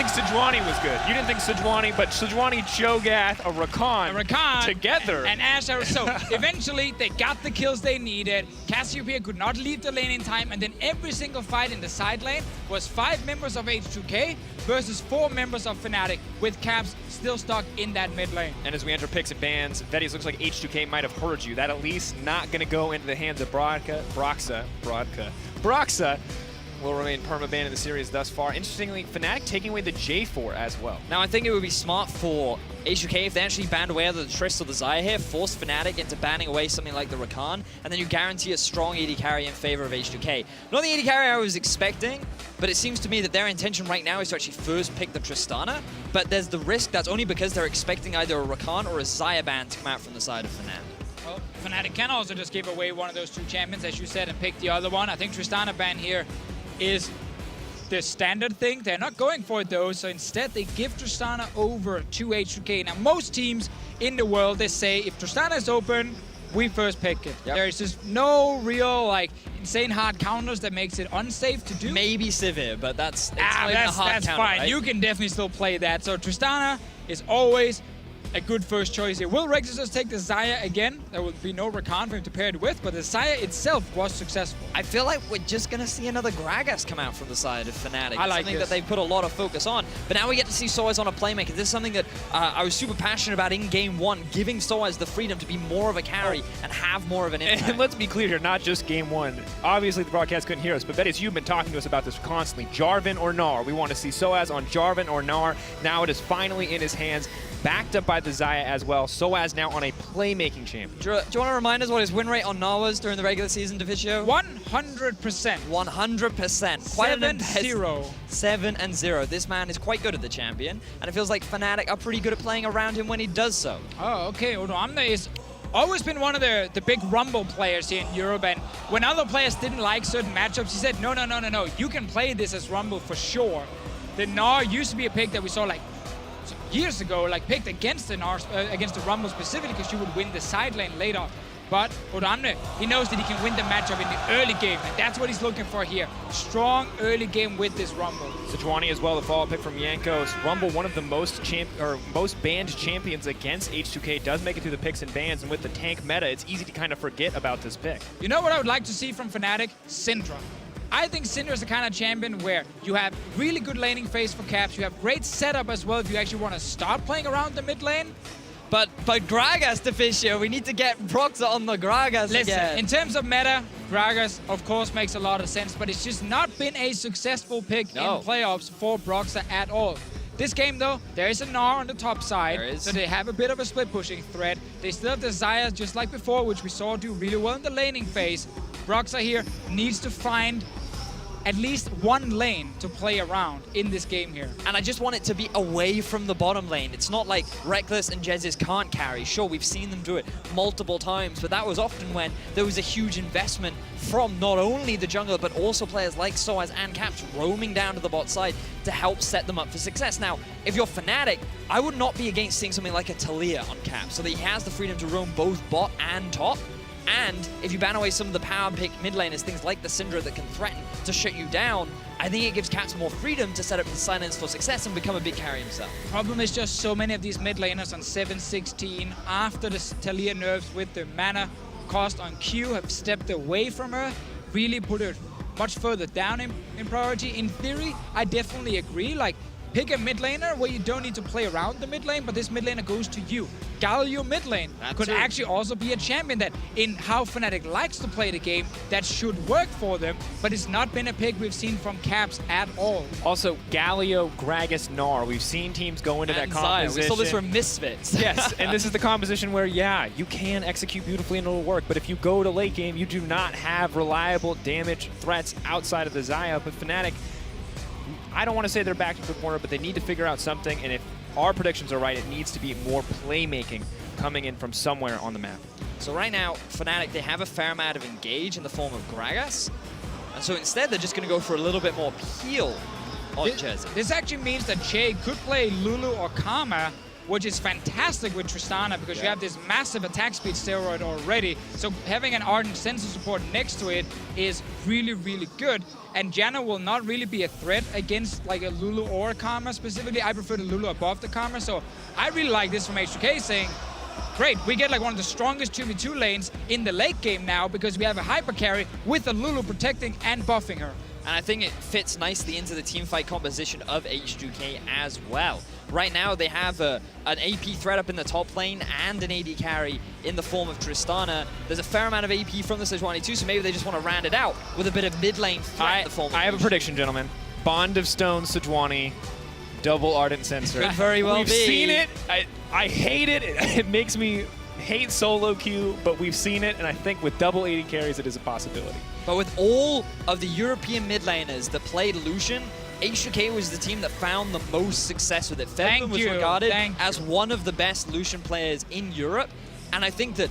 think Sejuani was good. You didn't think Sejuani, but Sejuani, Cho'Gath, a Rakan together. And Asher. So eventually they got the kills they needed. Cassiopeia could not leave the lane in time, and then every single fight in the side lane was 5 members of H2K versus 4 members of Fnatic, with Caps still stuck in that mid lane. And as we enter picks and bans, Vedius looks like H2K might have heard you. That at least not going to go into the hands of Broxah will remain perma-banned in the series thus far. Interestingly, Fnatic taking away the J4 as well. Now, I think it would be smart for H2K if they actually banned away the Trist or the Xayah here, force Fnatic into banning away something like the Rakan, and then you guarantee a strong AD carry in favor of H2K. Not the AD carry I was expecting, but it seems to me that their intention right now is to actually first pick the Tristana, but there's the risk that's only because they're expecting either a Rakan or a Xayah ban to come out from the side of Fnatic. Well, Fnatic can also just give away one of those 2 champions, as you said, and pick the other one. I think Tristana ban here is the standard thing. They're not going for it though, so instead they give Tristana over to H2K. Now most teams in the world, they say if Tristana is open, we first pick it. Yep. There's just no real like insane hard counters that makes it unsafe to do. Maybe Sivir, but that's that's counter, fine. Right? You can definitely still play that. So Tristana is always a good first choice here. Will Rekkles just take the Xayah again? There will be no Rakan for him to pair it with, but the Xayah itself was successful. I feel like we're just going to see another Gragas come out from the side of Fnatic. I like something this. that they put a lot of focus on. But now we get to see sOAZ on a playmaker. This is something that I was super passionate about in Game 1, giving sOAZ the freedom to be more of a carry and have more of an impact. And let's be clear here, not just Game 1. Obviously, the broadcast couldn't hear us, but Vedius, you've been talking to us about this constantly. Jarvan or Gnar. We want to see sOAZ on Jarvan or Gnar. Now it is finally in his hands, backed up by the Xayah as well. sOAZ now on a playmaking champion. Do you want to remind us what his win rate on Gnar was during the regular season, Deficio? 100%. 100%. Quite 7-0. 7-0. This man is quite good at the champion, and it feels like Fnatic are pretty good at playing around him when he does so. Oh, okay. Odoamne is always been one of the big Rumble players here in Europe, and when other players didn't like certain matchups, he said, no, you can play this as Rumble for sure. The Gnar used to be a pick that we saw like years ago, like picked against the Rumble specifically because you would win the side lane later. But Odoamne, he knows that he can win the matchup in the early game, and that's what he's looking for here. Strong early game with this Rumble. Sejuani as well, the follow-up pick from Jankos. Rumble, one of the most banned champions against H2K, does make it through the picks and bans, and with the tank meta, it's easy to kind of forget about this pick. You know what I would like to see from Fnatic? Syndra. I think Syndra is the kind of champion where you have really good laning phase for Caps, you have great setup as well if you actually want to start playing around the mid lane. But Gragas, Deficio, we need to get Broxah on the Gragas again. In terms of meta, Gragas, of course, makes a lot of sense, but it's just not been a successful pick in playoffs for Broxah at all. This game, though, there is a Gnar on the top side, so they have a bit of a split-pushing threat. They still have the Xayah, just like before, which we saw do really well in the laning phase. Broxah here needs to find at least one lane to play around in this game here. And I just want it to be away from the bottom lane. It's not like Rekkles and Jesiz can't carry. Sure, we've seen them do it multiple times, but that was often when there was a huge investment from not only the jungler, but also players like sOAZ and Caps roaming down to the bot side to help set them up for success. Now, if you're Fnatic, I would not be against seeing something like a Talia on Caps, so that he has the freedom to roam both bot and top. And if you ban away some of the power pick mid laners, things like the Syndra that can threaten to shut you down, I think it gives Caps more freedom to set up the silence for success and become a big carry himself. Problem is just so many of these mid laners on 7-16 after the Talia nerfs with the mana cost on Q have stepped away from her, really put her much further down in priority. In theory, I definitely agree. Like, pick a mid laner where you don't need to play around the mid lane, but this mid laner goes to you. Galio mid lane could actually also be a champion that, in how Fnatic likes to play the game, that should work for them, but it's not been a pick we've seen from Caps at all. Also, Galio, Gragas, Gnar. We've seen teams go into that composition. We saw this from Misfits. Yes, and this is the composition where, yeah, you can execute beautifully and it'll work, but if you go to late game, you do not have reliable damage threats outside of the Xayah. But Fnatic, I don't want to say they're back to the corner, but they need to figure out something, and if our predictions are right, it needs to be more playmaking coming in from somewhere on the map. So right now, Fnatic, they have a fair amount of engage in the form of Gragas, and so instead they're just going to go for a little bit more peel on Jesiz. This actually means that Chei could play Lulu or Karma, which is fantastic with Tristana because you have this massive attack speed steroid already. So having an Ardent Sensor support next to it is really, really good. And Janna will not really be a threat against like a Lulu or a Karma specifically. I prefer the Lulu above the Karma. So I really like this from H2K saying, great, we get like one of the strongest 2v2 lanes in the late game now because we have a hyper carry with a Lulu protecting and buffing her. And I think it fits nicely into the teamfight composition of H2K as well. Right now, they have an AP threat up in the top lane and an AD carry in the form of Tristana. There's a fair amount of AP from the Sejuani too, so maybe they just want to round it out with a bit of mid lane threat in the form of I have a prediction, gentlemen. Bond of Stone, Sejuani, double Ardent Sensor. Could very well We've be. seen it. I hate it. It makes me hate solo queue, but we've seen it, and I think with double AD carries, it is a possibility. But with all of the European mid laners that played Lucian, H2K was the team that found the most success with it. Febiven was regarded as one of the best Lucian players in Europe, and I think that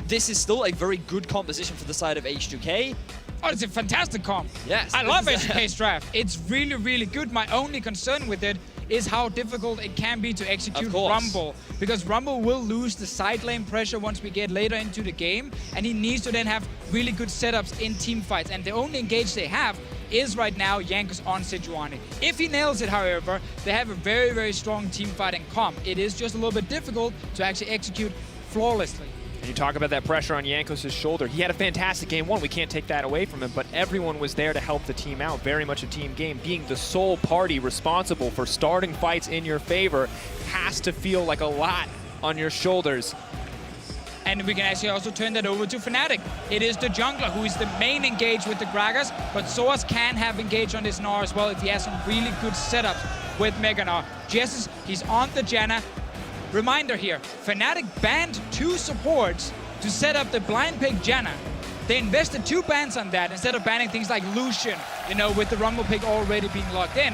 this is still a very good composition for the side of H2K. Oh, it's a fantastic comp. Yes. I love H2K's draft. It's really, really good. My only concern with it is how difficult it can be to execute Rumble. Because Rumble will lose the side lane pressure once we get later into the game, and he needs to then have really good setups in team fights. And the only engage they have is right now Jankos on Sejuani. If he nails it, however, they have a very, very strong team fighting comp. It is just a little bit difficult to actually execute flawlessly. And you talk about that pressure on Jankos' shoulder. He had a fantastic game one. We can't take that away from him, but everyone was there to help the team out. Very much a team game. Being the sole party responsible for starting fights in your favor has to feel like a lot on your shoulders. And we can actually also turn that over to Fnatic. It is the jungler who is the main engage with the Gragas, but sOAZ can have engage on this Gnar as well if he has some really good setups with Mega Gnar. Jesiz, he's on the Janna. Reminder here, Fnatic banned 2 supports to set up the blind pick Janna. They invested 2 bans on that instead of banning things like Lucian, you know, with the Rumble pick already being locked in.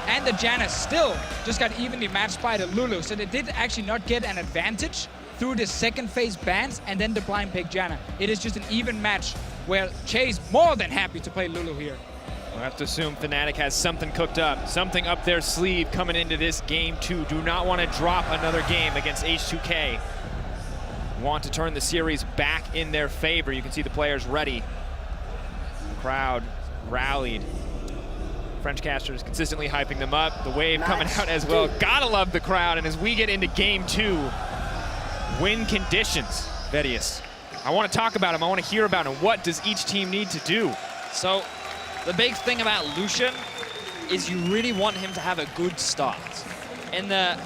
And the Janna still just got evenly matched by the Lulu, so they did actually not get an advantage through the second phase bans and then the blind pick Janna. It is just an even match where Chei's more than happy to play Lulu here. We'll have to assume Fnatic has something cooked up, something up their sleeve coming into this game 2. Do not want to drop another game against H2K. Want to turn the series back in their favor. You can see the players ready. The crowd rallied. French casters consistently hyping them up. The wave coming out as well. Gotta love the crowd. And as we get into game 2, win conditions, Vedius. I want to talk about them. I want to hear about them. What does each team need to do? So the big thing about Lucian is you really want him to have a good start. In the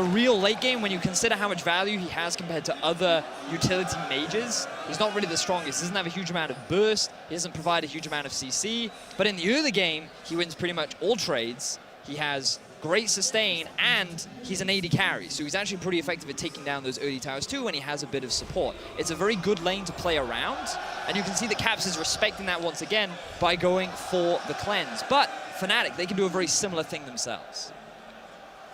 real late game, when you consider how much value he has compared to other utility mages, he's not really the strongest. He doesn't have a huge amount of burst. He doesn't provide a huge amount of CC. But in the early game, he wins pretty much all trades. He has great sustain, and he's an AD carry, so he's actually pretty effective at taking down those early towers too when he has a bit of support. It's a very good lane to play around, and you can see the Caps is respecting that once again by going for the cleanse. But Fnatic, they can do a very similar thing themselves.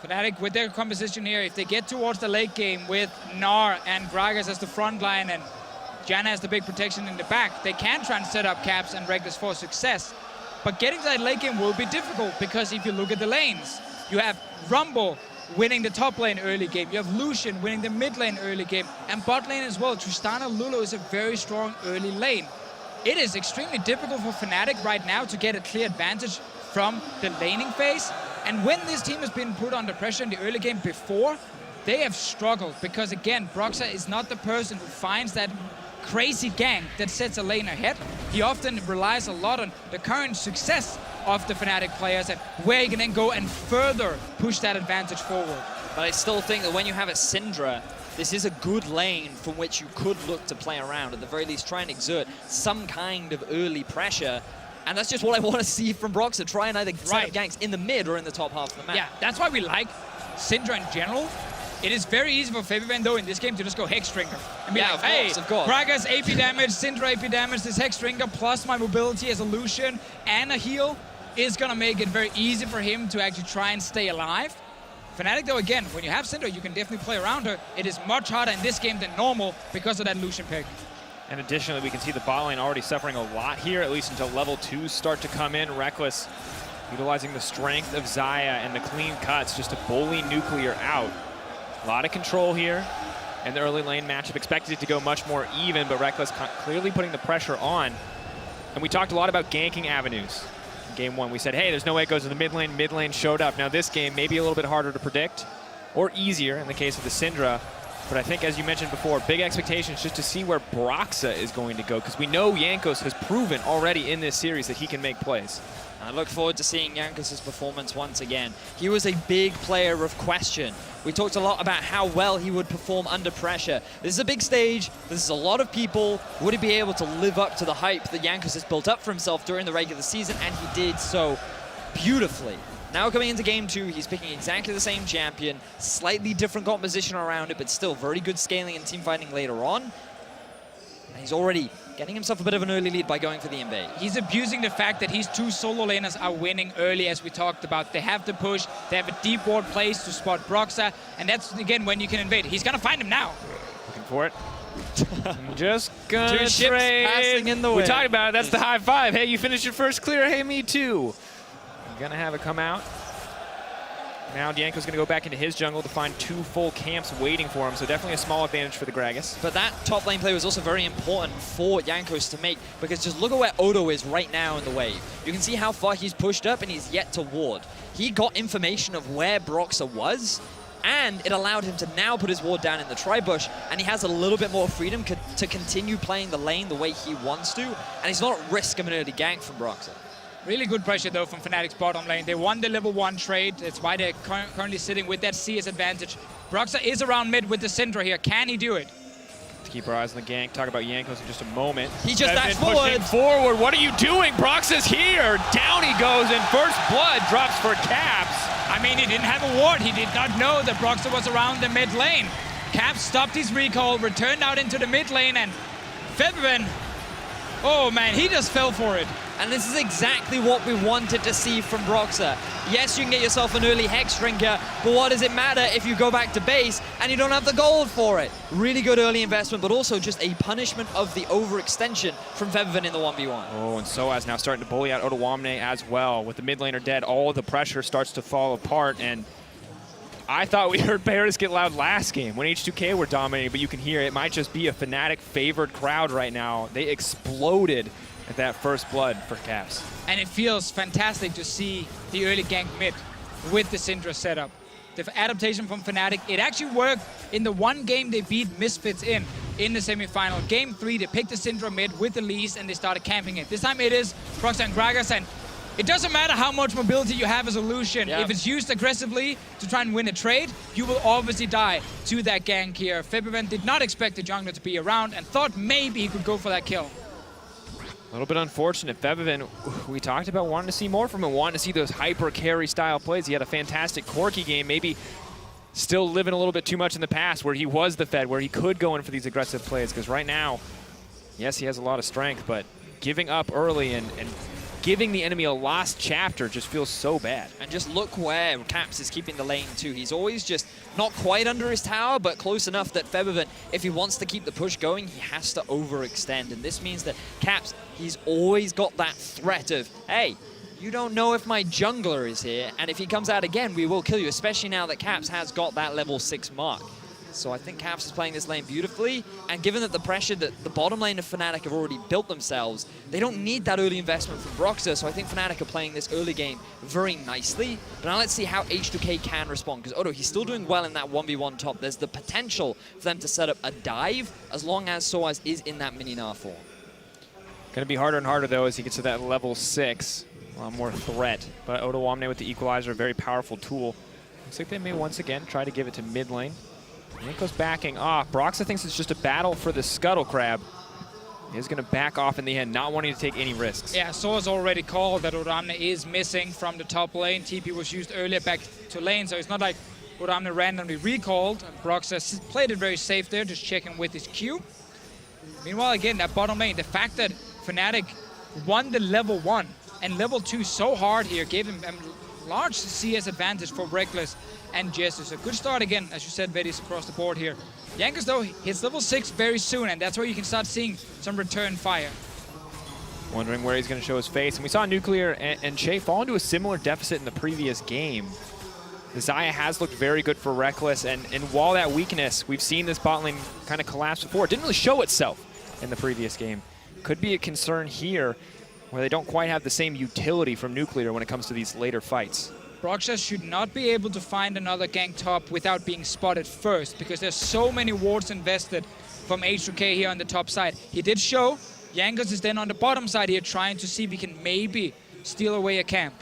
Fnatic, with their composition here, if they get towards the late game with Gnar and Gragas as the front line and Janna has the big protection in the back, they can try and set up Caps and Rekkles for success. But getting to that late game will be difficult because if you look at the lanes, you have Rumble winning the top lane early game. You have Lucian winning the mid lane early game. And bot lane as well. Tristana Lulu is a very strong early lane. It is extremely difficult for Fnatic right now to get a clear advantage from the laning phase. And when this team has been put under pressure in the early game before, they have struggled. Because again, Broxah is not the person who finds that crazy gank that sets a lane ahead. He often relies a lot on the current success of the Fnatic players and where you can then go and further push that advantage forward. But I still think that when you have a Syndra, this is a good lane from which you could look to play around. At the very least, try and exert some kind of early pressure. And that's just what I want to see from Broxah. Try and either set up ganks in the mid or in the top half of the map. Yeah, that's why we like Syndra in general. It is very easy for Febiven, though, in this game to just go Hexdrinker and be like, hey, Gragas AP damage, Syndra AP damage, this Hexdrinker plus my mobility as a Lucian and a heal is going to make it very easy for him to actually try and stay alive. Fnatic, though, again, when you have Syndra, you can definitely play around her. It is much harder in this game than normal because of that Lucian pick. And additionally, we can see the bot lane already suffering a lot here, at least until level 2s start to come in. Rekkles utilizing the strength of Xayah and the clean cuts just to bully Nuclear out. A lot of control here in the early lane matchup. Expected it to go much more even, but Rekkles clearly putting the pressure on. And we talked a lot about ganking avenues. In game 1, we said, hey, there's no way it goes to the mid lane. Mid lane showed up. Now this game, maybe a little bit harder to predict, or easier in the case of the Syndra. But I think, as you mentioned before, big expectations just to see where Broxah is going to go, because we know Jankos has proven already in this series that he can make plays. I look forward to seeing Jankos' performance once again. He was a big player of question. We talked a lot about how well he would perform under pressure. This is a big stage. This is a lot of people. Would he be able to live up to the hype that Jankos has built up for himself during the regular season? And he did so beautifully. Now coming into game 2, he's picking exactly the same champion, slightly different composition around it, but still very good scaling and team fighting later on. And he's already getting himself a bit of an early lead by going for the invade. He's abusing the fact that his 2 solo laners are winning early, as we talked about. They have the push, they have a deep ward place to spot Broxah, and that's, again, when you can invade. He's gonna find him now. Looking for it. Just gonna 2 ships passing in the We wind. talked about it. That's the high five. Hey, you finished your first clear. Hey, me too. Gonna have it come out. Now Jankos gonna go back into his jungle to find 2 full camps waiting for him, so definitely a small advantage for the Gragas. But that top lane play was also very important for Jankos to make, because just look at where Odo is right now in the wave. You can see how far he's pushed up and he's yet to ward. He got information of where Broxah was, and it allowed him to now put his ward down in the tri-bush, and he has a little bit more freedom to continue playing the lane the way he wants to, and he's not at risk of an early gank from Broxah. Really good pressure, though, from Fnatic's bottom lane. They won the level 1 trade. That's why they're currently sitting with that CS advantage. Broxah is around mid with the Syndra here. Can he do it? To keep our eyes on the gank. Talk about Jankos in just a moment. He just dashed pushing forward. What are you doing? Broxah's here. Down he goes, and first blood drops for Caps. I mean, he didn't have a ward. He did not know that Broxah was around the mid lane. Caps stopped his recall, returned out into the mid lane, and Febiven, oh man, he just fell for it. And this is exactly what we wanted to see from Broxah. Yes, you can get yourself an early Hex Drinker, but what does it matter if you go back to base and you don't have the gold for it? Really good early investment, but also just a punishment of the overextension from Febiven in the 1v1. Oh, and sOAZ now starting to bully out Odoamne as well. With the mid laner dead, all the pressure starts to fall apart, and I thought we heard Bears get loud last game when H2K were dominating, but you can hear it might just be a Fnatic favored crowd right now. They exploded at that first blood for Caps. And it feels fantastic to see the early gank mid with the Syndra setup. The adaptation from Fnatic, it actually worked in the one game they beat Misfits in the semifinal. Game 3, they picked the Syndra mid with the least and they started camping it. This time it is Broxah and Gragas, and it doesn't matter how much mobility you have as a Lucian. Yep. If it's used aggressively to try and win a trade, you will obviously die to that gank here. Febiven did not expect the jungler to be around and thought maybe he could go for that kill. A little bit unfortunate. Febiven, we talked about wanting to see more from him, wanting to see those hyper carry style plays. He had a fantastic Corki game, maybe still living a little bit too much in the past where he was the Fed, where he could go in for these aggressive plays, because right now, yes, he has a lot of strength, but giving up early and giving the enemy a lost chapter just feels so bad. And just look where Caps is keeping the lane too. He's always just not quite under his tower, but close enough that Febiven, if he wants to keep the push going, he has to overextend. And this means that Caps, he's always got that threat of, hey, you don't know if my jungler is here, and if he comes out again, we will kill you, especially now that Caps has got that level 6 mark. So I think Caps is playing this lane beautifully, and given that the pressure that the bottom lane of Fnatic have already built themselves, they don't need that early investment from Broxah, so I think Fnatic are playing this early game very nicely. But now let's see how H2K can respond, because Odo, he's still doing well in that 1v1 top. There's the potential for them to set up a dive, as long as sOAZ is in that mini Gnar form. Gonna be harder and harder though as he gets to that level 6. A lot more threat, but Odoamne with the equalizer, a very powerful tool. Looks like they may once again try to give it to mid lane. Janko's backing off. Broxah thinks it's just a battle for the Scuttle Crab. He's going to back off in the end, not wanting to take any risks. Yeah, sOAZ already called that Odoamne is missing from the top lane. TP was used earlier back to lane, so it's not like Odoamne randomly recalled. Broxah played it very safe there, just checking with his Q. Meanwhile, again, that bottom lane, the fact that Fnatic won the level 1 and level 2 so hard here gave him a large CS advantage for Rekkles and Jesiz. A good start again, as you said, Vedius across the board here. Jankos, though, hits level 6 very soon, and that's where you can start seeing some return fire. Wondering where he's going to show his face. And we saw Nuclear and Chei fall into a similar deficit in the previous game. The Xayah has looked very good for Rekkles, and while that weakness, we've seen this bot lane kind of collapse before. It didn't really show itself in the previous game. Could be a concern here. where they don't quite have the same utility from Nuclear when it comes to these later fights. Broxah should not be able to find another gank top without being spotted first, because there's so many wards invested from H2K here on the top side. He did show. Jankos is then on the bottom side here trying to see if he can maybe steal away a camp.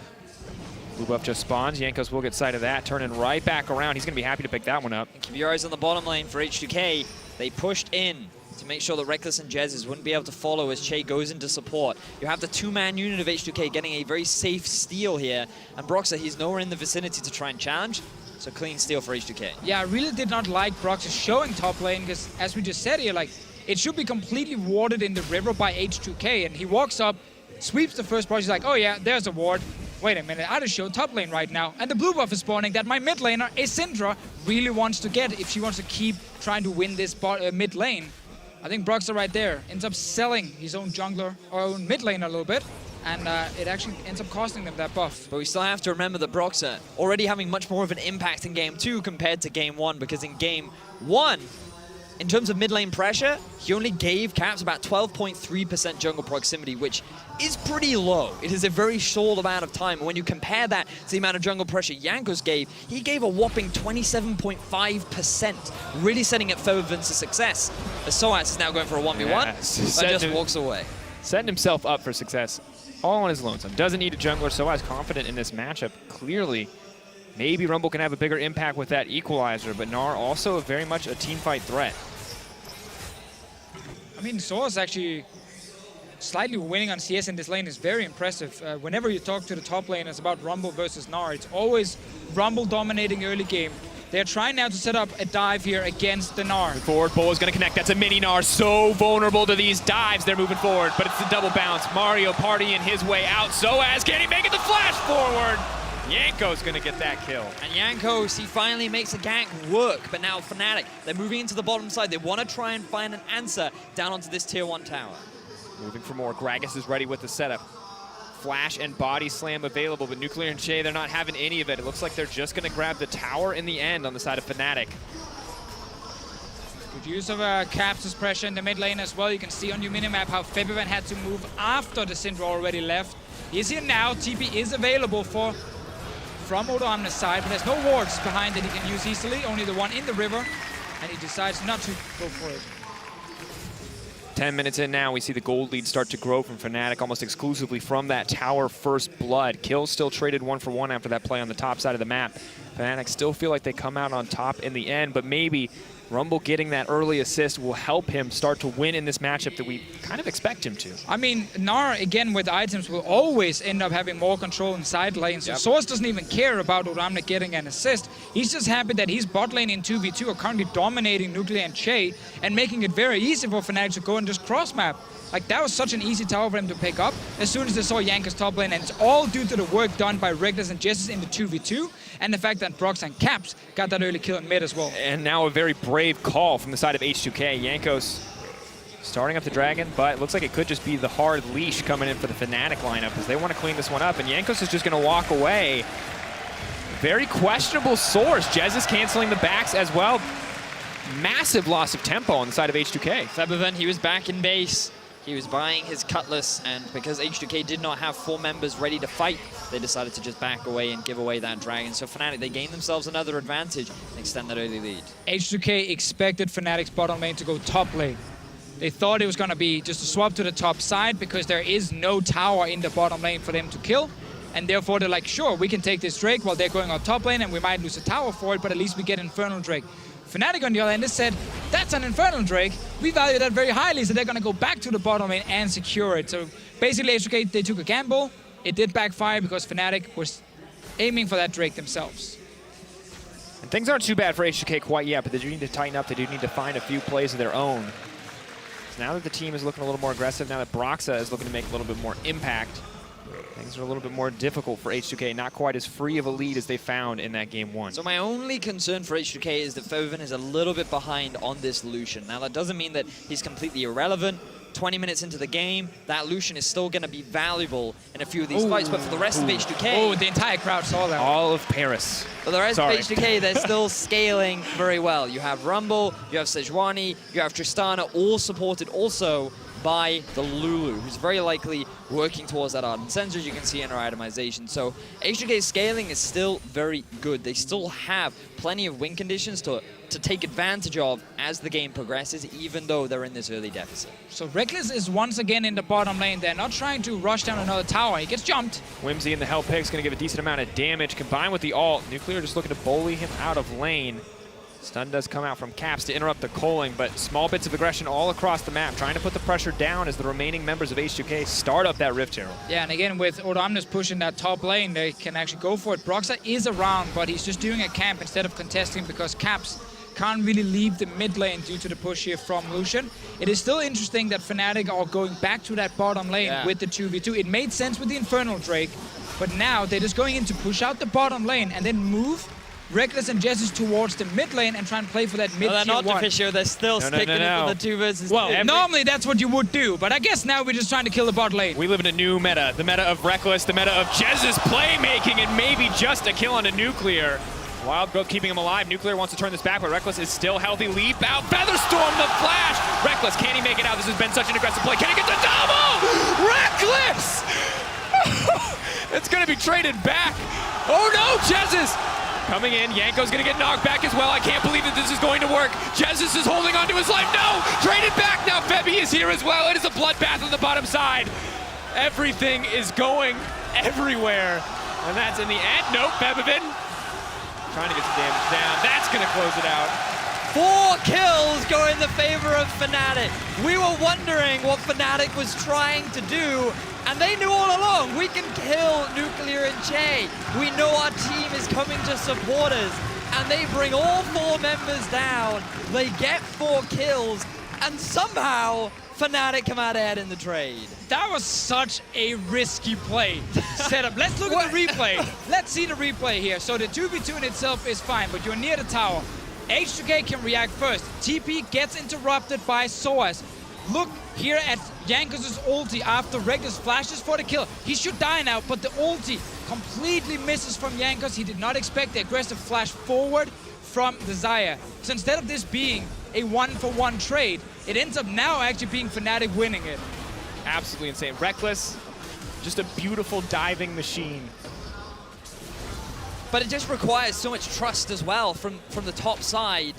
Blue buff just spawns. Jankos will get sight of that, turning right back around. He's going to be happy to pick that one up. And keep your eyes on the bottom lane for H2K. They pushed in to make sure that Rekkles and Jesiz wouldn't be able to follow as Chei goes into support. You have the two-man unit of H2K getting a very safe steal here. And Broxah, he's nowhere in the vicinity to try and challenge. So clean steal for H2K. Yeah, I really did not like Broxah showing top lane, because as we just said here, like, it should be completely warded in the river by H2K. And he walks up, sweeps the first brush. He's like, oh yeah, there's a ward. Wait a minute, I just showed top lane right now. And the blue buff is spawning that my mid laner, Syndra, really wants to get if she wants to keep trying to win this mid lane. I think Broxah right there ends up selling his own jungler or own mid lane a little bit, and it actually ends up costing them that buff. But we still have to remember that Broxah already having much more of an impact in Game 2 compared to Game 1, because in Game 1, in terms of mid lane pressure, he only gave Caps about 12.3% jungle proximity, which is pretty low. It is a very short amount of time. When you compare that to the amount of jungle pressure Jankos gave, he gave a whopping 27.5%, really setting up Febiven to success. As sOAZ is now going for a 1v1, Yeah, and just walks away. Setting himself up for success all on his lonesome. Doesn't need a jungler. sOAZ confident in this matchup, clearly. Maybe Rumble can have a bigger impact with that equalizer, but Gnar also very much a teamfight threat. I mean, sOAZ actually slightly winning on CS in this lane is very impressive. Whenever you talk to the top laners about Rumble versus Gnar, it's always Rumble dominating early game. They're trying now to set up a dive here against the Gnar. Forward pull is going to connect. That's a mini Gnar. So vulnerable to these dives. They're moving forward, but it's the double bounce. Mario partying his way out. sOAZ, can he make it the flash forward? Jankos going to get that kill. And Jankos, he finally makes a gank work, but now Fnatic, they're moving into the bottom side. They want to try and find an answer down onto this tier 1 tower. Moving for more. Gragas is ready with the setup. Flash and body slam available, but Nuclear and Chei, they're not having any of it. It looks like they're just going to grab the tower in the end on the side of Fnatic. Good use of Caps' pressure in the mid lane as well. You can see on your minimap how Febiven had to move after the Syndra already left. He's here now. TP is available from Odoamne's side, but there's no wards behind that he can use easily, only the one in the river, and he decides not to go for it. 10 minutes in now, we see the gold lead start to grow from Fnatic almost exclusively from that tower first blood. Kills still traded 1-for-1 after that play on the top side of the map. Fnatic still feel like they come out on top in the end, but maybe Rumble getting that early assist will help him start to win in this matchup that we kind of expect him to. I mean, Gnar, again, with items, will always end up having more control in side lane, so sOAZ doesn't even care about Odoamne getting an assist. He's just happy that his bot lane in 2v2 are currently dominating Nuclear and Chei and making it very easy for Fnatic to go and just cross-map. Like, that was such an easy tower for him to pick up as soon as they saw Jankos top lane, and it's all due to the work done by Rekkles and Jesiz in the 2v2, and the fact that Broxah and Caps got that early kill in mid as well. And now a very brave call from the side of H2K. Jankos starting up the dragon, but it looks like it could just be the hard leash coming in for the Fnatic lineup as they want to clean this one up, and Jankos is just going to walk away. Very questionable source. Jesiz canceling the backs as well. Massive loss of tempo on the side of H2K. Febiven, he was back in base. He was buying his cutlass, and because H2K did not have 4 members ready to fight, they decided to just back away and give away that dragon. So Fnatic, they gained themselves another advantage and extend that early lead. H2K expected Fnatic's bottom lane to go top lane. They thought it was going to be just a swap to the top side because there is no tower in the bottom lane for them to kill. And therefore they're like, sure, we can take this Drake while they're going on top lane and we might lose a tower for it, but at least we get Infernal Drake. Fnatic on the other end has said, that's an Infernal Drake. We value that very highly, so they're going to go back to the bottom lane and secure it. So basically, H2K, they took a gamble. It did backfire because Fnatic was aiming for that Drake themselves. And things aren't too bad for H2K quite yet, but they do need to tighten up. They do need to find a few plays of their own. So now that the team is looking a little more aggressive, now that Broxah is looking to make a little bit more impact, things are a little bit more difficult for H2K, not quite as free of a lead as they found in that game 1. So my only concern for H2K is that Febiven is a little bit behind on this Lucian. Now that doesn't mean that he's completely irrelevant. 20 minutes into the game, that Lucian is still going to be valuable in a few of these fights, but for the rest of H2K... Oh, the entire crowd saw that. All of Paris. For the rest of H2K, they're still scaling very well. You have Rumble, you have Sejuani, you have Tristana, all supported also by the Lulu, who's very likely working towards that ardent sensor, as you can see in our itemization. So H2K's scaling is still very good. They still have plenty of win conditions to take advantage of as the game progresses, even though they're in this early deficit. So Rekkles is once again in the bottom lane. They're not trying to rush down another tower. He gets jumped. Whimsy in the hell pick's going to give a decent amount of damage combined with the ult. Nuclear just looking to bully him out of lane. Stun does come out from Caps to interrupt the culling, but small bits of aggression all across the map, trying to put the pressure down as the remaining members of H2K start up that Rift Herald. Yeah, and again, with Odoamne pushing that top lane, they can actually go for it. Broxah is around, but he's just doing a camp instead of contesting because Caps can't really leave the mid lane due to the push here from Lucian. It is still interesting that Fnatic are going back to that bottom lane with the 2v2. It made sense with the Infernal Drake, but now they're just going in to push out the bottom lane and then move Rekkles and Jesiz towards the mid lane and try and play for that mid-tier one. They're not Deficio, they're still sticking it for the 2 versus 2. Well, normally that's what you would do, but I guess now we're just trying to kill the bot lane. We live in a new meta, the meta of Rekkles, the meta of Jesiz playmaking, and maybe just a kill on a Nuclear. Wild Growth keeping him alive. Nuclear wants to turn this back, but Rekkles is still healthy. Leap out, Featherstorm the flash! Rekkles, can he make it out? This has been such an aggressive play. Can he get the double? Rekkles! It's gonna be traded back. Oh no, Jesiz! Coming in, Jankos gonna get knocked back as well. I can't believe that this is going to work. Jesiz is holding on to his life. No! Traded back now. Febi is here as well. It is a bloodbath on the bottom side. Everything is going everywhere. And that's in the end. Nope, Febiven trying to get some damage down. That's gonna close it out. 4 kills go in the favor of Fnatic. We were wondering what Fnatic was trying to do, and they knew all along, we can kill Nuclear and Chei. We know our team is coming to support us, and they bring all 4 members down. They get 4 kills, and somehow Fnatic come out ahead in the trade. That was such a risky play setup. Let's look at the replay. Let's see the replay here. So the 2v2 in itself is fine, but you're near the tower. H2K can react first. TP gets interrupted by sOAZ. Look here at Jankos' ulti after Rekkles flashes for the kill. He should die now, but the ulti completely misses from Jankos. He did not expect the aggressive flash forward from the Xayah. So instead of this being a 1-for-1 trade, it ends up now actually being Fnatic winning it. Absolutely insane. Rekkles, just a beautiful diving machine. But it just requires so much trust as well from the top side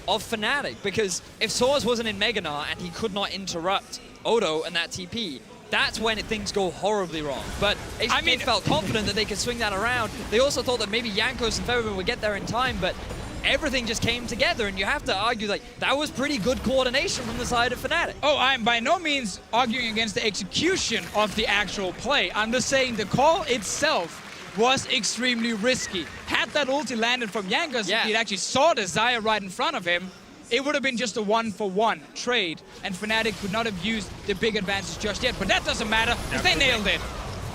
of Fnatic, because if sOAZ wasn't in Mega Gnar and he could not interrupt Odo and that TP, that's when things go horribly wrong. But H2K felt confident that they could swing that around. They also thought that maybe Jankos and Febiven would get there in time, but everything just came together, and you have to argue like that was pretty good coordination from the side of Fnatic. Oh, I'm by no means arguing against the execution of the actual play. I'm just saying the call itself was extremely risky. Had that ulti landed from Jankos, if he actually saw the Xayah right in front of him, it would have been just a 1-for-1 trade, and Fnatic could not have used the big advantage just yet. But that doesn't matter, because they nailed it.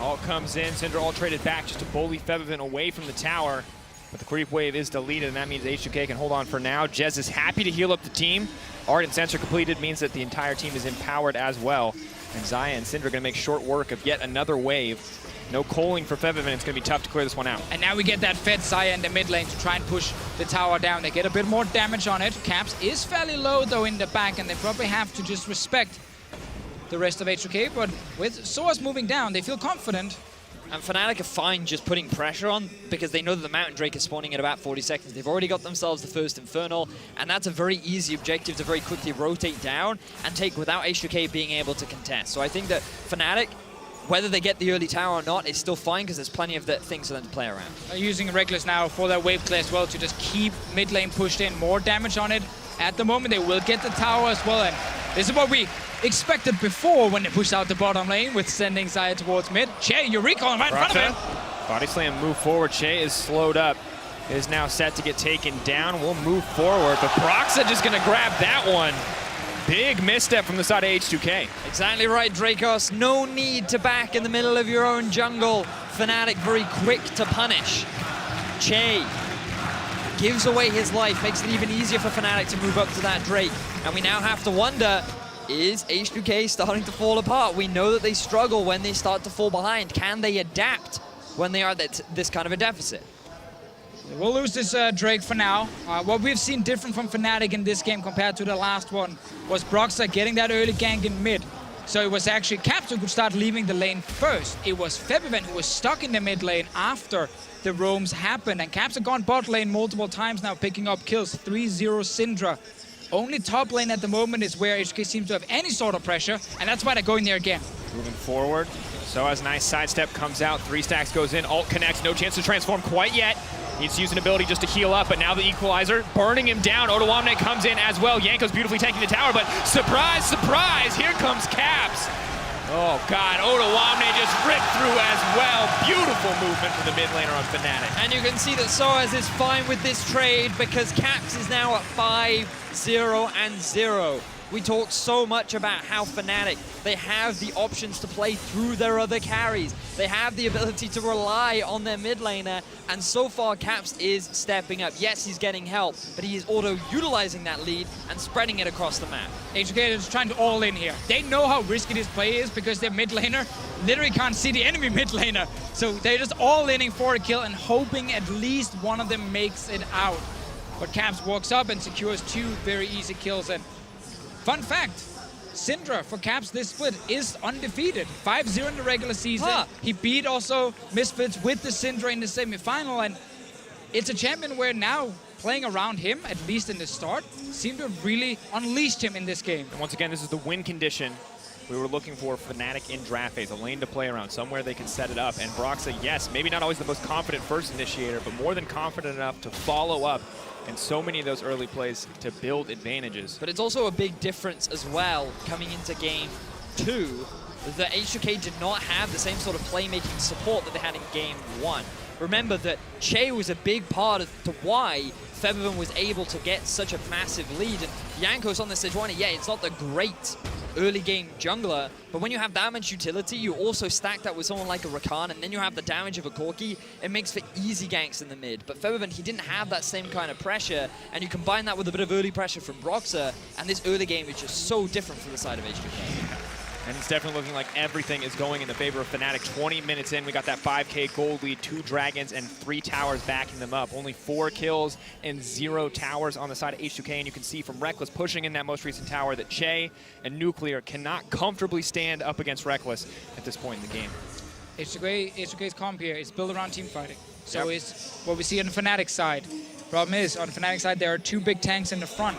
All comes in, Syndra all traded back just to bully Febiven away from the tower. But the creep wave is deleted, and that means H2K can hold on for now. Jez is happy to heal up the team. Ardent Sensor completed means that the entire team is empowered as well. And Xayah and Syndra are going to make short work of yet another wave. No culling for Febiven. It's going to be tough to clear this one out. And now we get that fed Xayah in the mid lane to try and push the tower down. They get a bit more damage on it. Caps is fairly low, though, in the back, and they probably have to just respect the rest of H2K. But with sOAZ moving down, they feel confident. And Fnatic are fine just putting pressure on because they know that the Mountain Drake is spawning in about 40 seconds. They've already got themselves the first Infernal, and that's a very easy objective to very quickly rotate down and take without H2K being able to contest. So I think that Fnatic, whether they get the early tower or not, is still fine because there's plenty of things for them to play around. Using Rekkles now for their wave clear as well to just keep mid lane pushed in, more damage on it. At the moment, they will get the tower as well, and this is what we expected before when they pushed out the bottom lane with sending Xayah towards mid. Chei, you recall right in front of him. Body slam, move forward. Chei is slowed up. Is now set to get taken down. We'll move forward, but Broxah just going to grab that one. Big misstep from the side of H2K. Exactly right, Drakos. No need to back in the middle of your own jungle. Fnatic very quick to punish. Chei gives away his life, makes it even easier for Fnatic to move up to that Drake. And we now have to wonder, is H2K starting to fall apart? We know that they struggle when they start to fall behind. Can they adapt when they are at this kind of a deficit? We'll lose this Drake for now. What we've seen different from Fnatic in this game compared to the last one was Broxah getting that early gank in mid. So it was actually Caps who could start leaving the lane first. It was Febiven who was stuck in the mid lane after the roams happened. And Caps have gone bot lane multiple times now, picking up kills. 3-0 Syndra. Only top lane at the moment is where H2K seems to have any sort of pressure, and that's why they're going there again. Moving forward. sOAZ nice sidestep, comes out, 3 stacks goes in, ult connects, no chance to transform quite yet. Needs to use an ability just to heal up, but now the equalizer, burning him down. Odoamne comes in as well. Jankos beautifully taking the tower, but surprise, surprise, here comes Caps. Oh God, Odoamne just ripped through as well. Beautiful movement from the mid laner on Fnatic. And you can see that sOAZ is fine with this trade because Caps is now at 5-0-0. We talked so much about how Fnatic, they have the options to play through their other carries. They have the ability to rely on their mid laner, and so far Caps is stepping up. Yes, he's getting help, but he is auto-utilizing that lead and spreading it across the map. H2K is trying to all in here. They know how risky this play is because their mid laner literally can't see the enemy mid laner. So they're just all inning for a kill and hoping at least one of them makes it out. But Caps walks up and secures 2 very easy kills. And fun fact, Syndra for Caps this split is undefeated. 5-0 in the regular season. He beat also Misfits with the Syndra in the semi-final, and it's a champion where now playing around him, at least in the start, seemed to have really unleashed him in this game. And once again, this is the win condition we were looking for Fnatic in draft phase, a lane to play around, somewhere they can set it up. And Broxah, yes, maybe not always the most confident first initiator, but more than confident enough to follow up and so many of those early plays to build advantages. But it's also a big difference as well coming into game 2 that H2K did not have the same sort of playmaking support that they had in game 1. Remember that Chei was a big part of why Febiven was able to get such a massive lead. And Jankos on the Sejuani, yeah, it's not the great early game jungler, but when you have that much utility, you also stack that with someone like a Rakan, and then you have the damage of a Corki, it makes for easy ganks in the mid. But Febiven, he didn't have that same kind of pressure, and you combine that with a bit of early pressure from Broxah, and this early game is just so different from the side of H2K. And it's definitely looking like everything is going in the favor of Fnatic. 20 minutes in, we got that 5K gold lead, 2 dragons and 3 towers backing them up. Only 4 kills and 0 towers on the side of H2K, and you can see from Rekkles pushing in that most recent tower that Chei and Nuclear cannot comfortably stand up against Rekkles at this point in the game. H2K's comp here is built around team fighting. So it's what we see on the Fnatic side. Problem is, on the Fnatic side, there are 2 big tanks in the front.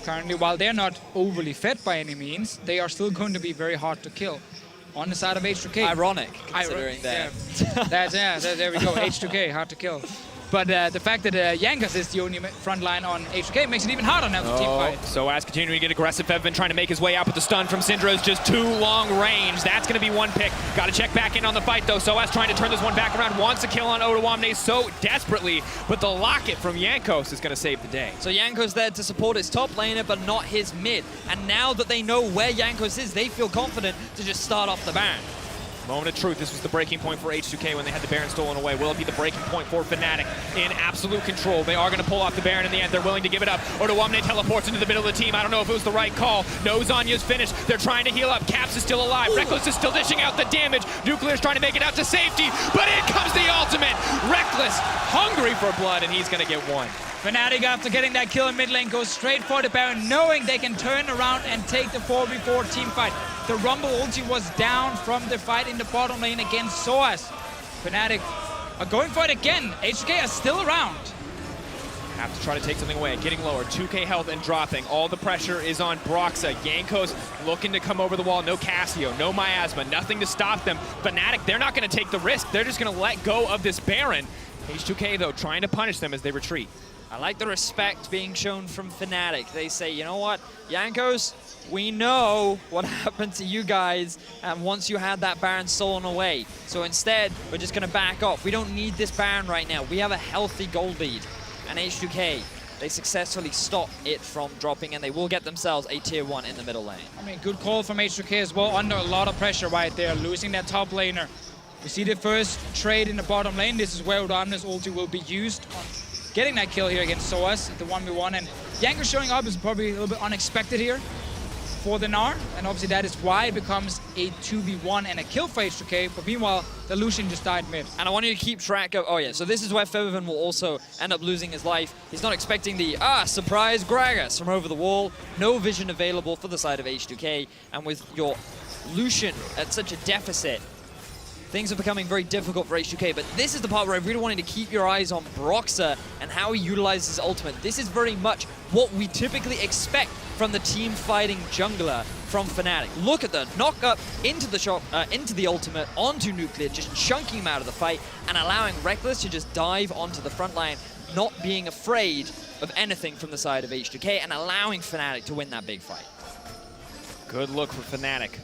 Currently, while they're not overly fed by any means, they are still going to be very hard to kill. On the side of H2K. Ironic, considering that. Yeah. There we go, H2K, hard to kill. But the fact that Jankos is the only front line on H2K makes it even harder now to team fight. sOAZ continuing to get aggressive. Febiven trying to make his way out, but the stun from Syndra is just too long range. That's going to be one pick. Got to check back in on the fight, though. sOAZ trying to turn this one back around. Wants a kill on Odoamne so desperately, but the locket from Jankos is going to save the day. So Jankos there to support his top laner, but not his mid. And now that they know where Jankos is, they feel confident to just start off the Baron. Moment of truth, this was the breaking point for H2K when they had the Baron stolen away. Will it be the breaking point for Fnatic in absolute control? They are going to pull off the Baron in the end. They're willing to give it up. Odoamne teleports into the middle of the team. I don't know if it was the right call. No, Zanya's finished. They're trying to heal up. Caps is still alive. Rekkles is still dishing out the damage. Nuclear's trying to make it out to safety, but in comes the ultimate. Rekkles, hungry for blood, and he's going to get one. Fnatic, after getting that kill in mid lane, goes straight for the Baron, knowing they can turn around and take the 4v4 team fight. The Rumble ulti was down from the fight in the bottom lane against sOAZ. Fnatic are going for it again. H2K are still around. Have to try to take something away. Getting lower, 2K health and dropping. All the pressure is on Broxah. Jankos looking to come over the wall. No Cassio, no Miasma, nothing to stop them. Fnatic, they're not going to take the risk. They're just going to let go of this Baron. H2K, though, trying to punish them as they retreat. I like the respect being shown from Fnatic. They say, you know what, Jankos, we know what happened to you guys once you had that Baron stolen away. So instead, we're just going to back off. We don't need this Baron right now. We have a healthy gold lead. And H2K, they successfully stop it from dropping, and they will get themselves a tier 1 in the middle lane. I mean, good call from H2K as well, under a lot of pressure right there, losing their top laner. We see the first trade in the bottom lane. This is where Odoamne's ulti will be used on getting that kill here against sOAZ, the 1v1, and Jankos showing up is probably a little bit unexpected here. for the Gnar, and obviously that is why it becomes a 2v1 and a kill for H2K, but meanwhile, the Lucian just died mid. And I want you to keep track of, oh yeah, so this is where Febiven will also end up losing his life. He's not expecting the, surprise Gragas from over the wall. No vision available for the side of H2K, and with your Lucian at such a deficit, things are becoming very difficult for H2K, but this is the part where I really wanted to keep your eyes on Broxah and how he utilizes his ultimate. This is very much what we typically expect from the team fighting jungler from Fnatic. Look at the knock up into the shot, into the ultimate, onto Nuclear, just chunking him out of the fight and allowing Rekkles to just dive onto the front line, not being afraid of anything from the side of H2K and allowing Fnatic to win that big fight. Good look for Fnatic.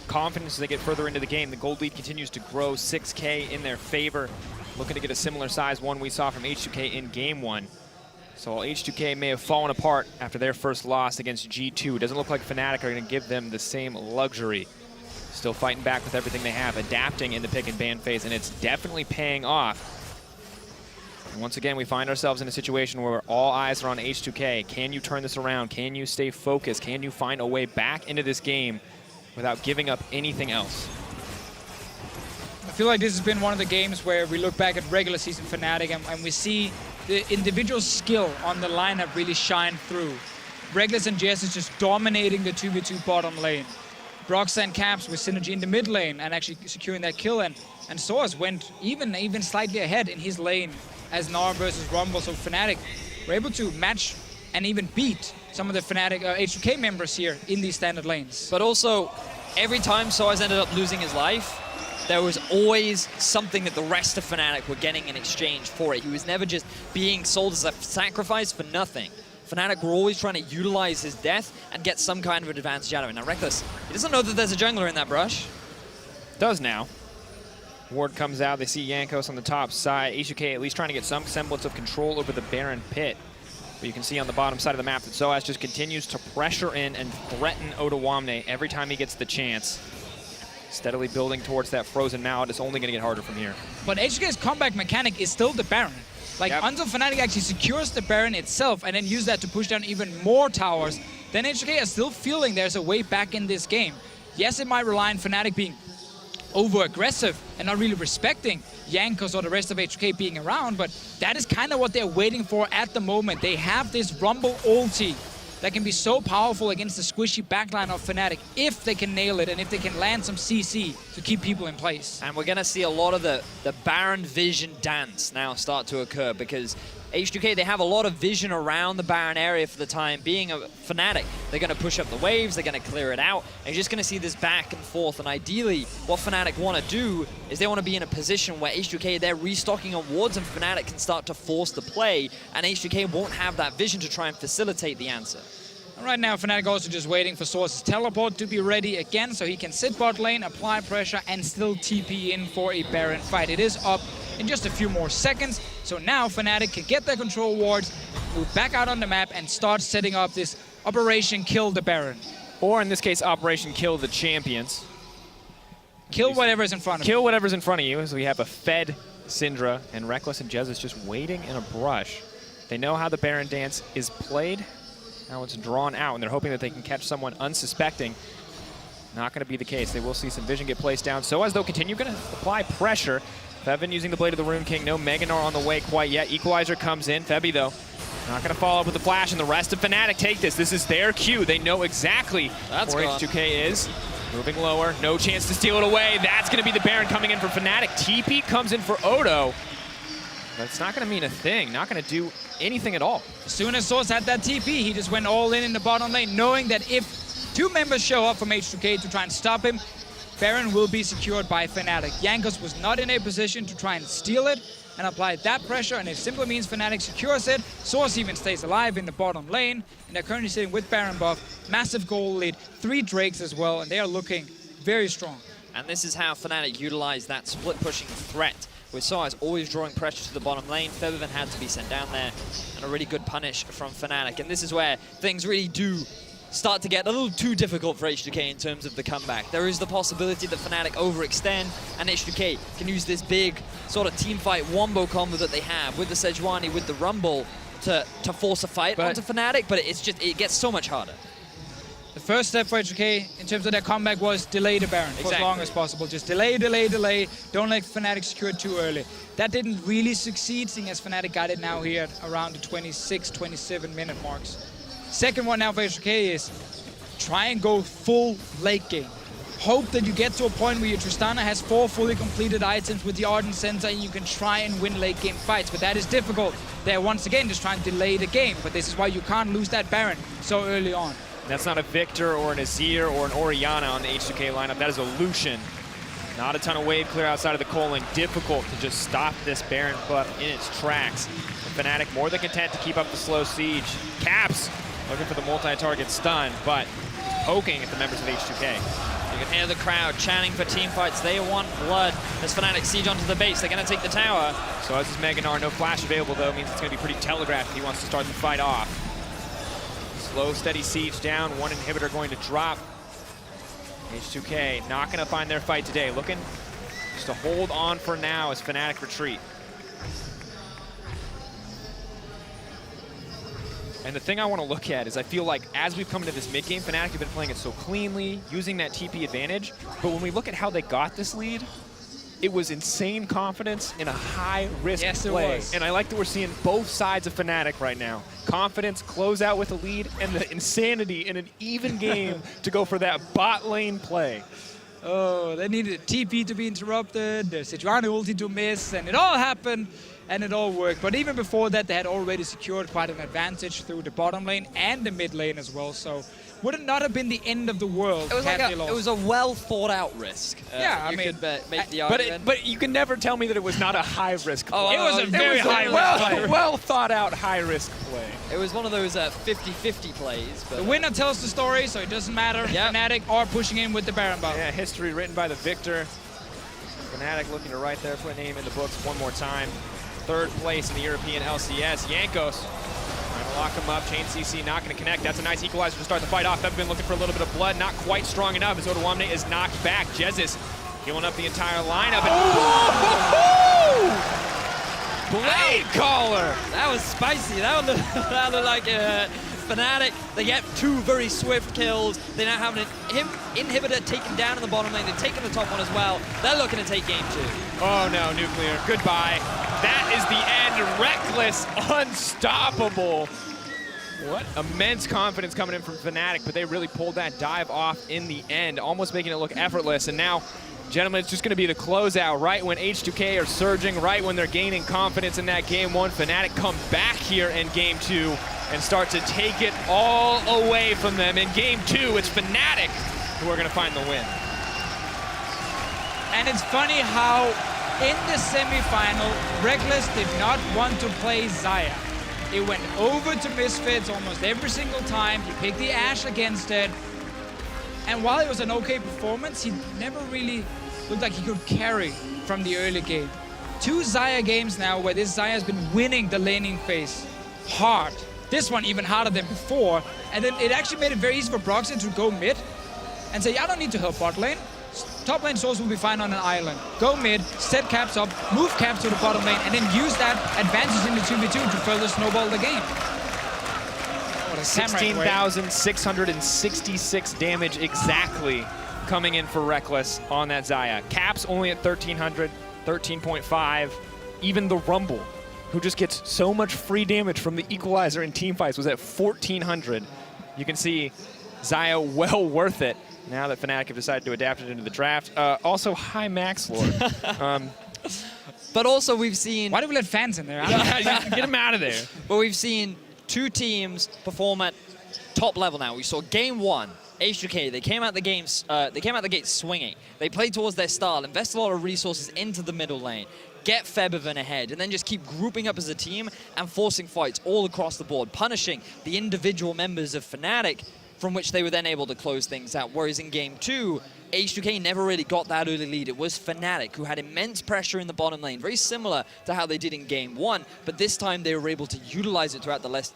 Confidence as they get further into the game. The gold lead continues to grow, 6K in their favor. Looking to get a similar size one we saw from H2K in game one. So while H2K may have fallen apart after their first loss against G2, it doesn't look like Fnatic are going to give them the same luxury. Still fighting back with everything they have, adapting in the pick and ban phase, and it's definitely paying off. And once again, we find ourselves in a situation where all eyes are on H2K. Can you turn this around? Can you stay focused? Can you find a way back into this game without giving up anything else? I feel like this has been one of the games where we look back at regular season Fnatic and we see the individual skill on the lineup really shine through. Rekkles and Jesiz just dominating the 2v2 bottom lane. Broxah and Caps with synergy in the mid lane and actually securing that kill, and sOAZ went even slightly ahead in his lane as Gnar versus Rumble, so Fnatic were able to match and even beat some of the Fnatic H2K members here in these standard lanes. But also, every time sOAZ ended up losing his life, there was always something that the rest of Fnatic were getting in exchange for it. He was never just being sold as a sacrifice for nothing. Fnatic were always trying to utilize his death and get some kind of an advantage out of it. Now Rekkles, he doesn't know that there's a jungler in that brush. Does now. Ward comes out, they see Jankos on the top side. H2K at least trying to get some semblance of control over the Baron pit. But you can see on the bottom side of the map that sOAZ just continues to pressure in and threaten Odoamne every time he gets the chance. Steadily building towards that frozen mallet. It's only going to get harder from here. But H2K's comeback mechanic is still the Baron. Like, until Fnatic actually secures the Baron itself and then use that to push down even more towers, then H2K is still feeling there's a way back in this game. Yes, it might rely on Fnatic being over-aggressive and not really respecting Jankos or the rest of H2K being around, but that is kind of what they're waiting for at the moment. They have this Rumble ulti that can be so powerful against the squishy backline of Fnatic if they can nail it and if they can land some CC to keep people in place. And we're going to see a lot of the Baron vision dance now start to occur, because H2K, they have a lot of vision around the Baron area for the time being. A Fnatic, they're going to push up the waves, they're going to clear it out, and you're just going to see this back and forth. And ideally, what Fnatic want to do is they want to be in a position where H2K, they're restocking on wards and Fnatic can start to force the play, and H2K won't have that vision to try and facilitate the answer. Right now, Fnatic also just waiting for sOAZ's teleport to be ready again, so he can sit bot lane, apply pressure, and still TP in for a Baron fight. It is up in just a few more seconds, so now Fnatic can get their control wards, move back out on the map, and start setting up this Operation Kill the Baron. Or in this case, Operation Kill the Champions. Kill whatever's in front of you. Kill whatever's in front of you. So we have a fed Syndra, and Rekkles and Jesiz just waiting in a brush. They know how the Baron dance is played. Now it's drawn out, and they're hoping that they can catch someone unsuspecting. Not going to be the case. They will see some vision get placed down. sOAZ, though, going to apply pressure. Febiven using the Blade of the Rune King. No Mega Gnar on the way quite yet. Equalizer comes in. Febi, though, not going to follow up with the flash, and the rest of Fnatic take this. This is their cue. They know exactly where H2K is. Moving lower. No chance to steal it away. That's going to be the Baron coming in for Fnatic. TP comes in for Odo. But it's not going to mean a thing. Not going to do anything at all. As soon as sOAZ had that TP, he just went all in the bottom lane, knowing that if two members show up from H2K to try and stop him, Baron will be secured by Fnatic. Jankos was not in a position to try and steal it and apply that pressure, and it simply means Fnatic secures it. sOAZ even stays alive in the bottom lane, and they're currently sitting with Baron buff, massive gold lead, 3 Drakes as well, and they are looking very strong. And this is how Fnatic utilize that split pushing threat, with sOAZ always drawing pressure to the bottom lane. Febiven had to be sent down there, and a really good punish from Fnatic. And this is where things really do start to get a little too difficult for H2K in terms of the comeback. There is the possibility that Fnatic overextend, and H2K can use this big sort of team fight wombo combo that they have with the Sejuani, with the Rumble, to force a fight onto Fnatic, but it's just, it gets so much harder. The first step for H2K in terms of their comeback was delay the Baron for as long as possible. Just delay, delay, delay. Don't let Fnatic secure it too early. That didn't really succeed, seeing as Fnatic got it now here at around the 26, 27 minute marks. Second one now for H2K is try and go full late game. Hope that you get to a point where your Tristana has 4 fully completed items with the Ardent Center and you can try and win late game fights, but that is difficult. They're once again just trying to delay the game, but this is why you can't lose that Baron so early on. That's not a Victor or an Azir or an Orianna on the H2K lineup. That is a Lucian. Not a ton of wave clear outside of the Colin. Difficult to just stop this Baron buff in its tracks. The Fnatic more than content to keep up the slow siege. Caps looking for the multi-target stun, but poking at the members of H2K. You can hear the crowd chanting for team fights. They want blood as Fnatic siege onto the base. They're going to take the tower. So as is Gnar, no flash available though, means it's going to be pretty telegraphed if he wants to start the fight off. Slow, steady siege down, 1 inhibitor going to drop. H2K not going to find their fight today. Looking just to hold on for now as Fnatic retreat. And the thing I want to look at is I feel like as we've come into this mid-game, Fnatic have been playing it so cleanly, using that TP advantage. But when we look at how they got this lead, it was insane confidence in a high-risk play. It was. And I like that we're seeing both sides of Fnatic right now. Confidence, close out with a lead, and the insanity in an even game to go for that bot lane play. Oh, they needed a TP to be interrupted, the Sejuani ulti to miss, and it all happened, and it all worked. But even before that, they had already secured quite an advantage through the bottom lane and the mid lane as well, so would it not have been the end of the world? It was a well thought out risk. Yeah, I mean, make the argument. But you can never tell me that it was not a high-risk play. Oh, it was a very high-risk play. Well thought out high-risk play. It was one of those 50-50 plays. But The winner tells the story, so it doesn't matter if Fnatic are pushing in with the Baron buff. Yeah, history written by the victor. Fnatic looking to write their name in the books one more time. 3rd place in the European LCS. Jankos trying to lock him up. Chain CC not going to connect. That's a nice equalizer to start the fight off. Febiven looking for a little bit of blood. Not quite strong enough as Odoamne is knocked back. Jesiz healing up the entire lineup. Blade Caller! That was spicy. That looked like Fnatic. They get 2 very swift kills. They now have an inhibitor taken down in the bottom lane. They've taken the top one as well. They're looking to take game 2. Oh no, Nuclear. Goodbye. That is the end. Rekkles, unstoppable. What immense confidence coming in from Fnatic, but they really pulled that dive off in the end, almost making it look effortless. And now, gentlemen, it's just going to be the closeout right when H2K are surging, right when they're gaining confidence in that game 1. Fnatic come back here in game 2 and start to take it all away from them. In game 2, it's Fnatic who are going to find the win. And it's funny how in the semi-final, Rekkles did not want to play Xayah. It went over to Misfits almost every single time. He picked the Ashe against it. And while it was an okay performance, he never really looked like he could carry from the early game. 2 Xayah games now where this Xayah has been winning the laning phase hard. This one even harder than before. And then it actually made it very easy for Broxah to go mid and say, yeah, I don't need to help bot lane. Top lane source will be fine on an island. Go mid, set caps up, move caps to the bottom lane, and then use that advantage in the 2v2 to further snowball the game. 16,666 damage exactly coming in for Rekkles on that Xayah. Caps only at 1,300, 13.5. Even the Rumble, who just gets so much free damage from the equalizer in teamfights, was at 1,400. You can see Xayah well worth it now that Fnatic have decided to adapt it into the draft. Also, high max lord. But also we've seen... Why do we let fans in there? Get them out of there. But we've seen 2 teams perform at top level now. We saw game 1, H2K. They came out the gate swinging. They played towards their style, invest a lot of resources into the middle lane, get Febiven ahead, and then just keep grouping up as a team and forcing fights all across the board, punishing the individual members of Fnatic, from which they were then able to close things out. Whereas in game 2, H2K never really got that early lead. It was Fnatic who had immense pressure in the bottom lane, very similar to how they did in game 1, but this time they were able to utilize it throughout the rest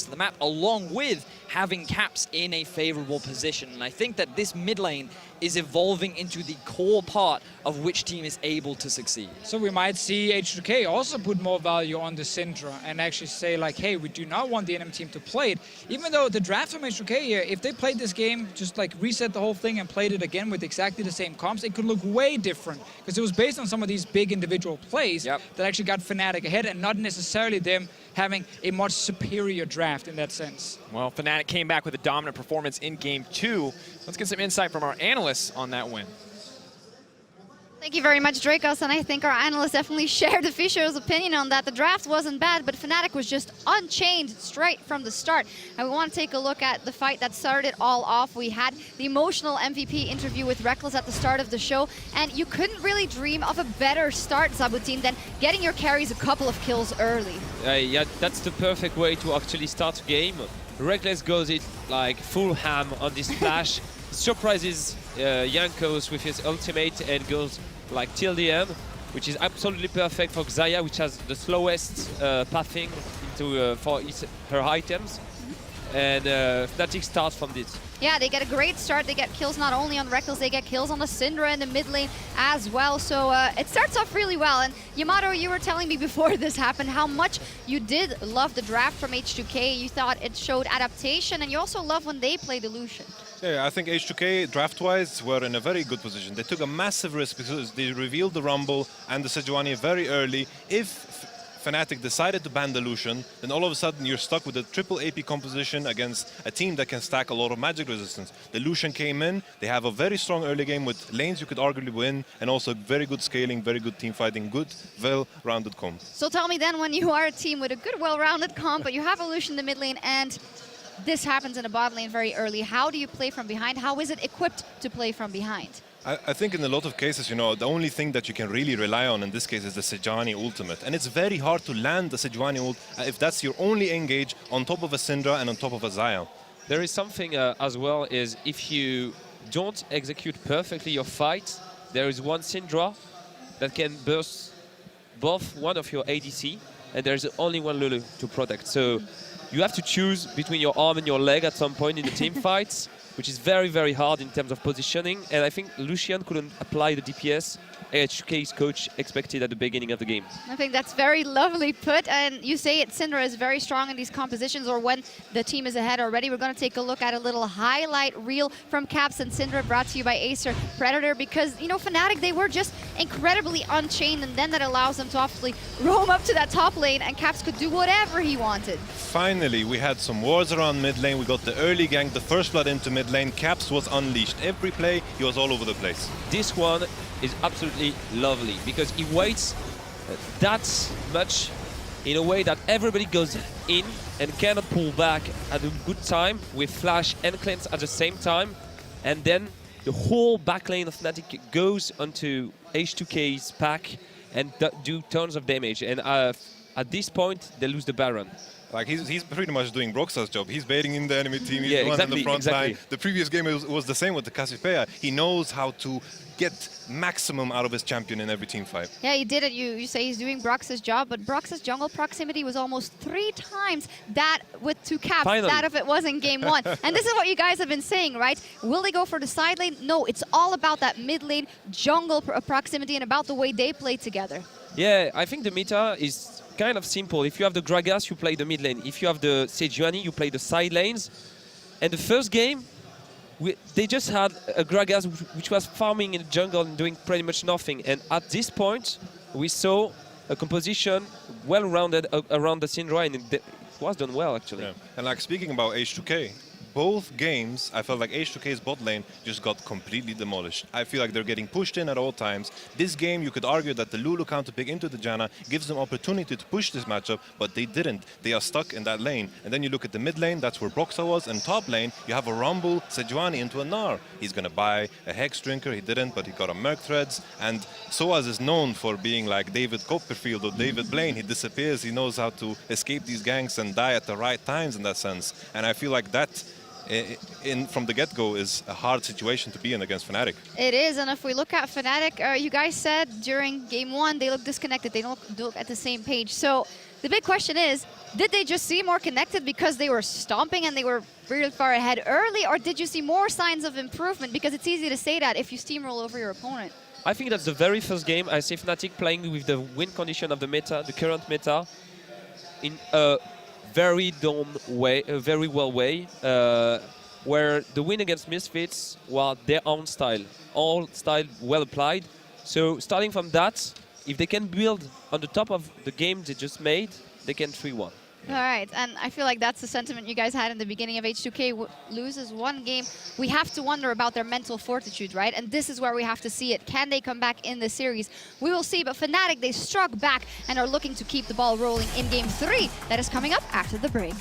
of the map, along with having caps in a favorable position. And I think that this mid lane is evolving into the core part of which team is able to succeed. So we might see H2K also put more value on the Syndra and actually say like, hey, we do not want the enemy team to play it. Even though the draft from H2K here, if they played this game, just like reset the whole thing and played it again with exactly the same comps, it could look way different because it was based on some of these big individual plays that actually got Fnatic ahead and not necessarily them having a much superior draft in that sense. Well, Fnatic came back with a dominant performance in Game 2. Let's get some insight from our analysts on that win. Thank you very much, Drakos, and I think our analysts definitely shared Deficio's opinion on that. The draft wasn't bad, but Fnatic was just unchained straight from the start. And we want to take a look at the fight that started it all off. We had the emotional MVP interview with Rekkles at the start of the show, and you couldn't really dream of a better start, Zabutin, than getting your carries a couple of kills early. Yeah, that's the perfect way to actually start a game. Rekkles goes it like full ham on this flash, surprises Jankos with his ultimate and goes like till the end, which is absolutely perfect for Xayah, which has the slowest pathing into for her items. And Fnatic starts from this. Yeah, they get a great start. They get kills not only on Rekkles, they get kills on the Syndra in the mid lane as well. So it starts off really well. And Yamato, you were telling me before this happened how much you did love the draft from H2K. You thought it showed adaptation, and you also love when they play the Lucian. Yeah, I think H2K, draft-wise, were in a very good position. They took a massive risk because they revealed the Rumble and the Sejuani very early. If Fnatic decided to ban the Lucian, then all of a sudden you're stuck with a triple AP composition against a team that can stack a lot of magic resistance. The Lucian came in, they have a very strong early game with lanes you could arguably win, and also very good scaling, very good team fighting, good, well-rounded comp. So tell me then, when you are a team with a good, well-rounded comp, but you have a Lucian in the mid lane, and this happens in a bot lane very early, how do you play from behind? How is it equipped to play from behind? I think in a lot of cases, you know, the only thing that you can really rely on in this case is the Sejuani ultimate. And it's very hard to land the Sejuani ult if that's your only engage on top of a Syndra and on top of a Xayah. There is something as well, is if you don't execute perfectly your fight, there is one Syndra that can burst both one of your ADC, and there's only one Lulu to protect. So you have to choose between your arm and your leg at some point in the team fights, which is very, very hard in terms of positioning. And I think Lucian couldn't apply the DPS H2K's coach expected at the beginning of the game. I think that's very lovely put. And you say it, Syndra is very strong in these compositions, or when the team is ahead already. We're going to take a look at a little highlight reel from Caps and Syndra, brought to you by Acer Predator, because, you know, Fnatic, they were just incredibly unchained, and then that allows them to obviously roam up to that top lane, and Caps could do whatever he wanted. Finally, we had some wars around mid lane. We got the early gank, the first blood into mid lane. Caps was unleashed. Every play, he was all over the place. This one is absolutely lovely because he waits that much in a way that everybody goes in and cannot pull back at a good time with flash and cleanse at the same time, and then the whole back lane of Fnatic goes onto H2K's pack and do tons of damage, and at this point they lose the Baron. Like he's pretty much doing Broxah's job. He's baiting in the enemy team. He's the one in the front line. The previous game was the same with the Cassiopeia. He knows how to get maximum out of his champion in every team fight. Yeah, he did it. You say he's doing Broxah's job, but Broxah's jungle proximity was almost 3 times that with 2 Caps, Finally. that if it was in game 1. And this is what you guys have been saying, right? Will they go for the side lane? No, it's all about that mid lane jungle proximity and about the way they play together. Yeah, I think the meta is kind of simple. If you have the Gragas, you play the mid lane. If you have the Sejuani, you play the side lanes. And the first game, they just had a Gragas which was farming in the jungle and doing pretty much nothing. And at this point, we saw a composition well-rounded around the Syndra, and it was done well, actually. Yeah. And like speaking about H2K, both games, I felt like H2K's bot lane just got completely demolished. I feel like they're getting pushed in at all times. This game, you could argue that the Lulu counter pick into the Janna gives them opportunity to push this matchup, but they didn't. They are stuck in that lane. And then you look at the mid lane, that's where Broxah was, and top lane, you have a Rumble Sejuani into a Gnar. He's gonna buy a Hex Drinker, he didn't, but he got a Merc Threads, and sOAZ is known for being like David Copperfield or David Blaine. He disappears, he knows how to escape these ganks and die at the right times in that sense. And I feel like that from the get-go is a hard situation to be in against Fnatic. It is, and if we look at Fnatic, you guys said during game one they look disconnected, they don't look at the same page. So the big question is, did they just seem more connected because they were stomping and they were really far ahead early, or did you see more signs of improvement? Because it's easy to say that if you steamroll over your opponent. I think that's the very first game I see Fnatic playing with the win condition of the meta, the current meta, in a very dome way, a very well way, where the win against Misfits was their own style, all style well applied. So starting from that, if they can build on the top of the game they just made, they can 3-1. All right, and I feel like that's the sentiment you guys had in the beginning of H2K. Loses one game, we have to wonder about their mental fortitude, right? And this is where we have to see it. Can they come back in the series? We will see, but Fnatic, they struck back and are looking to keep the ball rolling in game 3. That is coming up after the break.